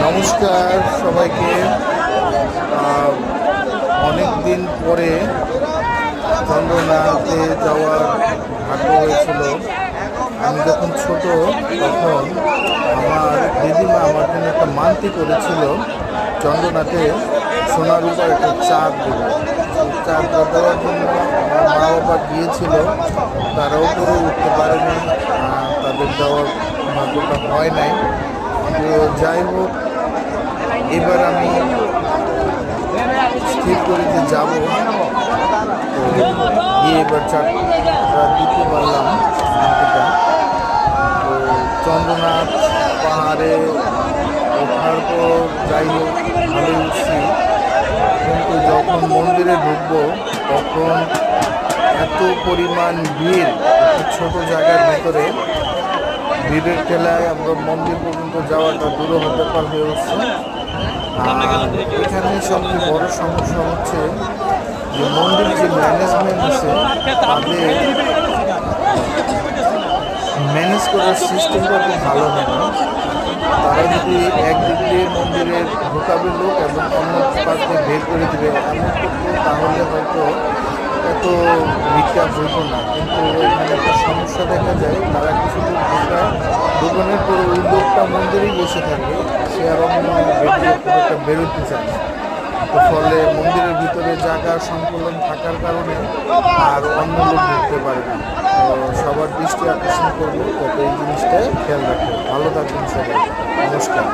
নমস্কার সবাইকে। অনেক দিন পরে চন্দ্রনাথে যাওয়ার ভাগ্য হয়েছিল। আমি যখন ছোট তখন আমার দিদিমা আমার জন্য একটা মানতি করেছিল, চন্দ্রনাথে সোনার উপর একটা চাঁদ দেবে। চাঁদটা দেওয়ার জন্য আমার মা বাবা গিয়েছিল, তারাও করে উঠতে পারেনি, তাদের দেওয়ার ভাগ্যটা হয় নাই। তো যাই হোক, এবার আমি স্থির করি যে যাব। তো গিয়ে এবার চারটা দিতে পারলাম মানতিটা। তো চন্দ্রনাথ পাহাড়ে ওঠার পর যাই হোক ভালোই উঠছি, কিন্তু যখন মন্দিরে ঢুকবো তখন এত পরিমাণ ভিড়, একটু ছোট জায়গার ভিতরে ভিড়ের ঠেলায় আমরা মন্দির পর্যন্ত যাওয়াটা দুরূহ ব্যাপার হয়ে উঠছে। এখানে সবচেয়ে বড় সমস্যা হচ্ছে যে মন্দির যে ম্যানেজমেন্ট আছে তাদের ম্যানেজ করার সিস্টেমটা খুব ভালো হয় না। তারা যদি একদিক দিয়ে মন্দিরে ঢোকাবে লোক এবং অন্য পাশ দিয়ে বের করে দেবে এমন করতো, তাহলে হয়তো এত ভিড়টা হইতো না। কিন্তু এখানে একটা সমস্যা দেখা যায়, তারা কিছু লোক দোকানের পরে ওই লোকটা মন্দিরেই বসে থাকে, সে আর অন্য একটা বেরোতে চায় না। তো ফলে মন্দিরের ভিতরে জায়গা সংকলন থাকার কারণে আর অন্য লোক ঢুকতে পারে না। তো সবার দৃষ্টি আকর্ষণ করবো যাতে এই জিনিসটা খেয়াল রাখে। ভালো থাকবেন সবাই, নমস্কার।